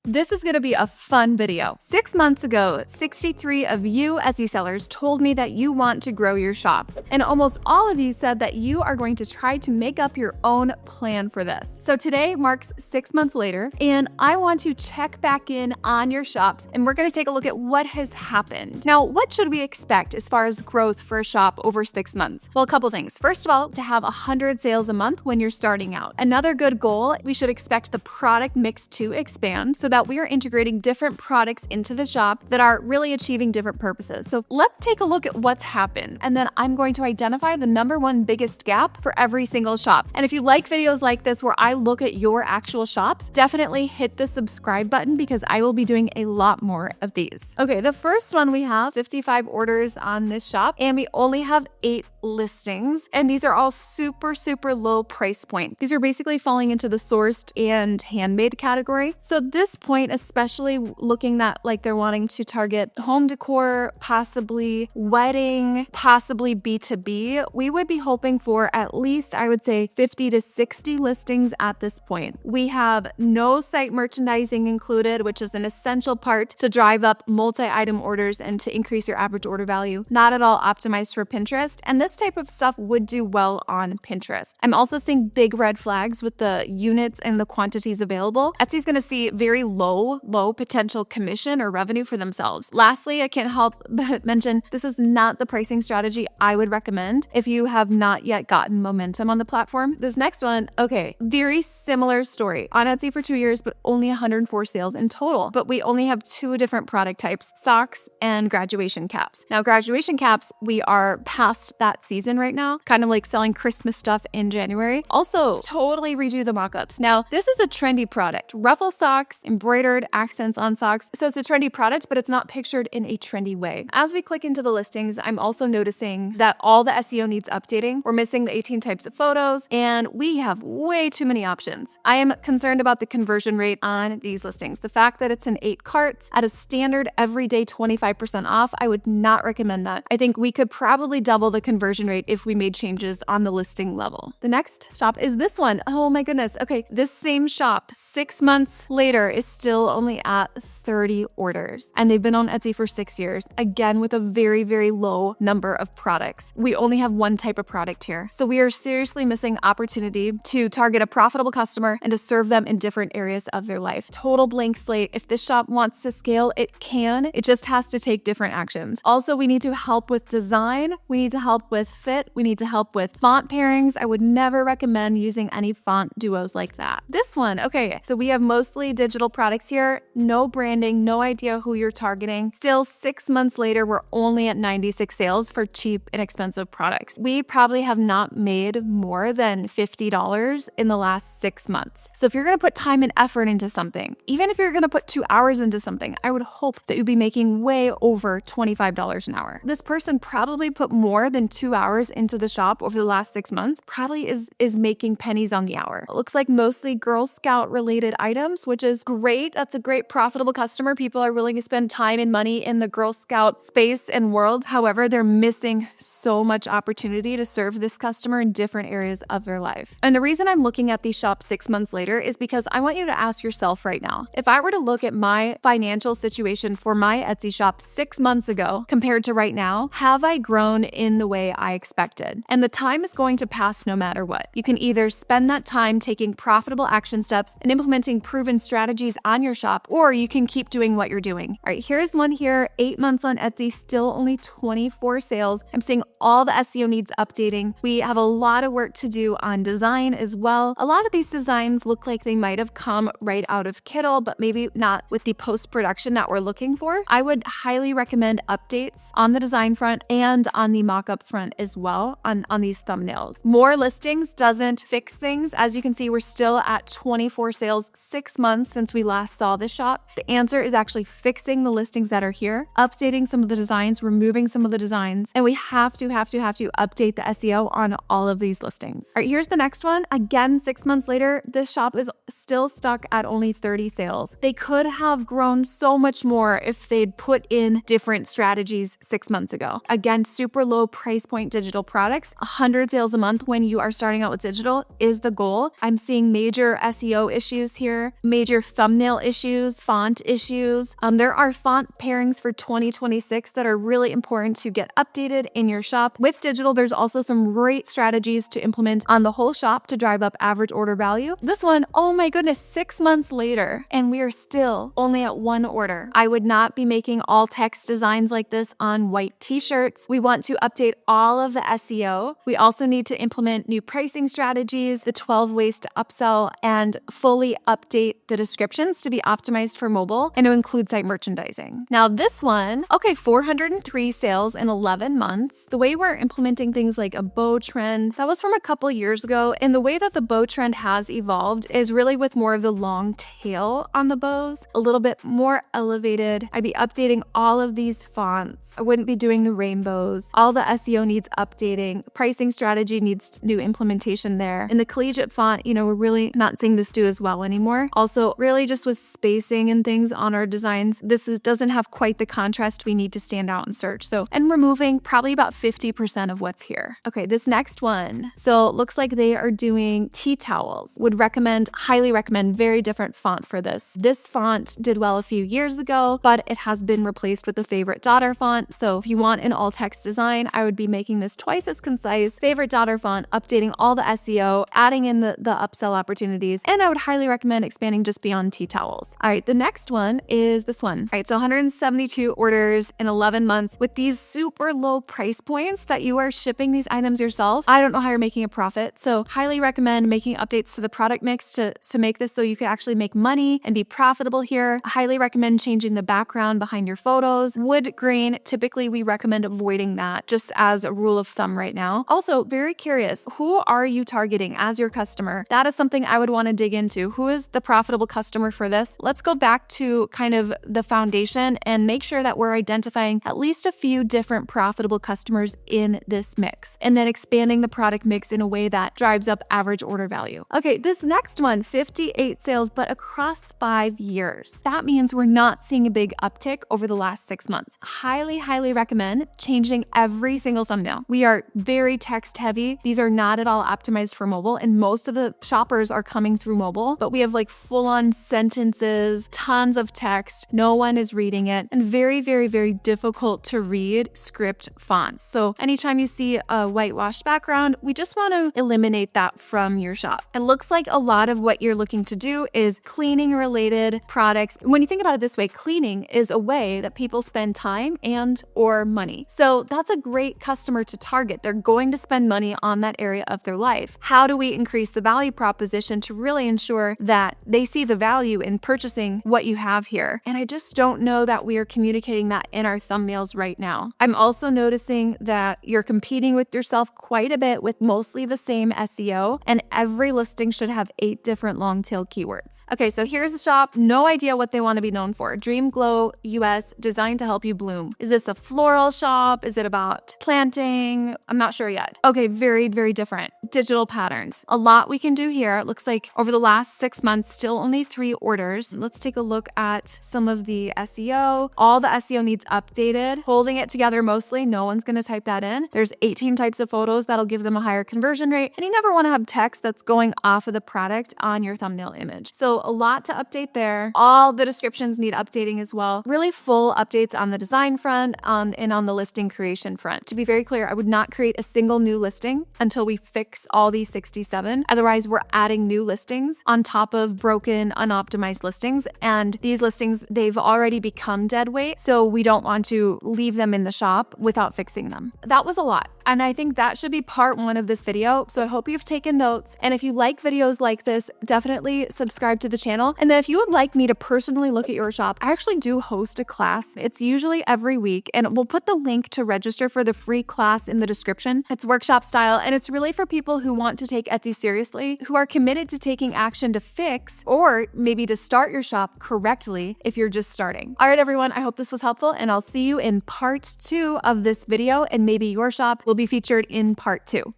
This is going to be a fun video. 6 months ago, 63 of you Etsy sellers told me that you want to grow your shops. And almost all of you said that you are going to try to make up your own plan for this. So today marks 6 months later, and I want to check back in on your shops, and we're going to take a look at what has happened. Now, what should we expect as far as growth for a shop over 6 months? Well, a couple things. First of all, to have 100 sales a month when you're starting out. Another good goal, we should expect the product mix to expand so that we are integrating different products into the shop that are really achieving different purposes. So let's take a look at what's happened, and then I'm going to identify the number one biggest gap for every single shop. And if you like videos like this where I look at your actual shops, definitely hit the subscribe button because I will be doing a lot more of these. Okay, the first one, we have 55 orders on this shop, and we only have 8 listings, and these are all super low price point. These are basically falling into the sourced and handmade category. So at this point, especially looking that like they're wanting to target home decor, possibly wedding, possibly B2B, we would be hoping for at least, I would say, 50 to 60 listings at this point. We have no site merchandising included, which is an essential part to drive up multi-item orders and to increase your average order value. Not at all optimized for Pinterest, and this type of stuff would do well on Pinterest. I'm also seeing big red flags with the units and the quantities available. Etsy's going to see very low potential commission or revenue for themselves. Lastly, I can't help but mention this is not the pricing strategy I would recommend if you have not yet gotten momentum on the platform. This next one, okay, very similar story. On Etsy for 2 years, but only 104 sales in total. But we only have 2 different product types, socks and graduation caps. Now, graduation caps, we are past that season right now, kind of like selling Christmas stuff in January. Also, totally redo the mock-ups. Now, this is a trendy product. Ruffle socks, embroidered accents on socks. So it's a trendy product, but it's not pictured in a trendy way. As we click into the listings, I'm also noticing that all the SEO needs updating. We're missing the 18 types of photos, and we have way too many options. I am concerned about the conversion rate on these listings. The fact that it's in 8 carts at a standard everyday 25% off, I would not recommend that. I think we could probably double the conversion rate if we made changes on the listing level. The next shop is this one. Oh my goodness. Okay, this same shop 6 months later is still only at 30 orders, and they've been on Etsy for 6 years, again with a very low number of products. We only have one type of product here, so we are seriously missing opportunity to target a profitable customer and to serve them in different areas of their life. Total blank slate. If this shop wants to scale, it can. It just has to take different actions. Also, we need to help with design. We need to help with fit. We need to help with font pairings. I would never recommend using any font duos like that. This one, okay, so we have mostly digital products here, no branding, no idea who you're targeting. Still 6 months later, we're only at 96 sales for cheap, inexpensive products. We probably have not made more than $50 in the last 6 months. So if you're gonna put time and effort into something, even if you're gonna put 2 hours into something, I would hope that you'd be making way over $25 an hour. This person probably put more than 2 hours into the shop over the last 6 months, probably is making pennies on the hour. It looks like mostly Girl Scout related items, which is great. That's a great profitable customer. People are willing to spend time and money in the Girl Scout space and world. However, they're missing so much opportunity to serve this customer in different areas of their life. And the reason I'm looking at these shops 6 months later is because I want you to ask yourself right now, if I were to look at my financial situation for my Etsy shop 6 months ago compared to right now, have I grown in the way I expected? And the time is going to pass no matter what. You can either spend that time taking profitable action steps and implementing proven strategies on your shop, or you can keep doing what you're doing. All right, here's one here, 8 months on Etsy, still only 24 sales. I'm seeing all the SEO needs updating. We have a lot of work to do on design as well. A lot of these designs look like they might have come right out of Kittle, but maybe not with the post-production that we're looking for. I would highly recommend updates on the design front and on the mock-up front as well on these thumbnails. More listings doesn't fix things. As you can see, we're still at 24 sales 6 months since we last saw this shop. The answer is actually fixing the listings that are here, updating some of the designs, removing some of the designs, and we have to update the SEO on all of these listings. All right, here's the next one. Again, 6 months later, this shop is still stuck at only 30 sales. They could have grown so much more if they'd put in different strategies 6 months ago. Again, super low price point digital products. 100 sales a month when you are starting out with digital is the goal. I'm seeing major SEO issues here, major thumbnail thumbnail issues, font issues. There are font pairings for 2026 that are really important to get updated in your shop. With digital, there's also some great strategies to implement on the whole shop to drive up average order value. This one, oh my goodness, 6 months later, and we are still only at 1 order. I would not be making all text designs like this on white t-shirts. We want to update all of the SEO. We also need to implement new pricing strategies, the 12 ways to upsell, and fully update the descriptions to be optimized for mobile and to include site merchandising. Now this one, okay, 403 sales in 11 months. The way we're implementing things like a bow trend, that was from a couple years ago. And the way that the bow trend has evolved is really with more of the long tail on the bows, a little bit more elevated. I'd be updating all of these fonts. I wouldn't be doing the rainbows. All the SEO needs updating. Pricing strategy needs new implementation there. And the collegiate font, we're really not seeing this do as well anymore. Also, really just with spacing and things on our designs, doesn't have quite the contrast we need to stand out in search. And removing probably about 50% of what's here. Okay, this next one. So it looks like they are doing tea towels. Highly recommend, very different font for this. This font did well a few years ago, but it has been replaced with the favorite daughter font. So if you want an all text design, I would be making this twice as concise, favorite daughter font, updating all the SEO, adding in the upsell opportunities, and I would highly recommend expanding just beyond tea towels. All right, the next one is this one. All right, so 172 orders in 11 months with these super low price points that you are shipping these items yourself. I don't know how you're making a profit, so highly recommend making updates to the product mix to make this so you can actually make money and be profitable here. I highly recommend changing the background behind your photos. Wood grain, typically we recommend avoiding that just as a rule of thumb right now. Also, very curious, who are you targeting as your customer? That is something I would want to dig into. Who is the profitable customer for this? Let's go back to kind of the foundation and make sure that we're identifying at least a few different profitable customers in this mix, and then expanding the product mix in a way that drives up average order value. Okay, this next one, 58 sales, but across 5 years. That means we're not seeing a big uptick over the last 6 months. Highly recommend changing every single thumbnail. We are very text heavy. These are not at all optimized for mobile, and most of the shoppers are coming through mobile, but we have like full-on sentences, tons of text. No one is reading it, and very difficult to read script fonts. So anytime you see a whitewashed background, we just want to eliminate that from your shop. It looks like a lot of what you're looking to do is cleaning related products. When you think about it this way, cleaning is a way that people spend time and or money. So that's a great customer to target. They're going to spend money on that area of their life. How do we increase the value proposition to really ensure that they see the value in purchasing what you have here? And I just don't know that we are communicating that in our thumbnails right now. I'm also noticing that you're competing with yourself quite a bit with mostly the same SEO, and every listing should have 8 different long tail keywords. Okay, so here's the shop. No idea what they want to be known for. Dream Glow US, designed to help you bloom. Is this a floral shop? Is it about planting? I'm not sure yet. Okay, very different. Digital patterns. A lot we can do here. It looks like over the last 6 months, still only 3 orders. Let's take a look at some of the SEO. All the SEO needs updated. Holding it together mostly. No one's going to type that in. There's 18 types of photos that'll give them a higher conversion rate. And you never want to have text that's going off of the product on your thumbnail image. So a lot to update there. All the descriptions need updating as well. Really full updates on the design front and on the listing creation front. To be very clear, I would not create a single new listing until we fix all these 67. Otherwise, we're adding new listings on top of broken, unoptimized listings. And these listings, they've already become dead weight. So we don't want to leave them in the shop without fixing them. That was a lot. And I think that should be part 1 of this video. So I hope you've taken notes. And if you like videos like this, definitely subscribe to the channel. And then if you would like me to personally look at your shop, I actually do host a class. It's usually every week, and we'll put the link to register for the free class in the description. It's workshop style, and it's really for people who want to take Etsy seriously, who are committed to taking action to fix or maybe to start your shop correctly if you're just starting. All right, everyone, I hope this was helpful, and I'll see you in part 2 of this video, and maybe your shop will be featured in part 2.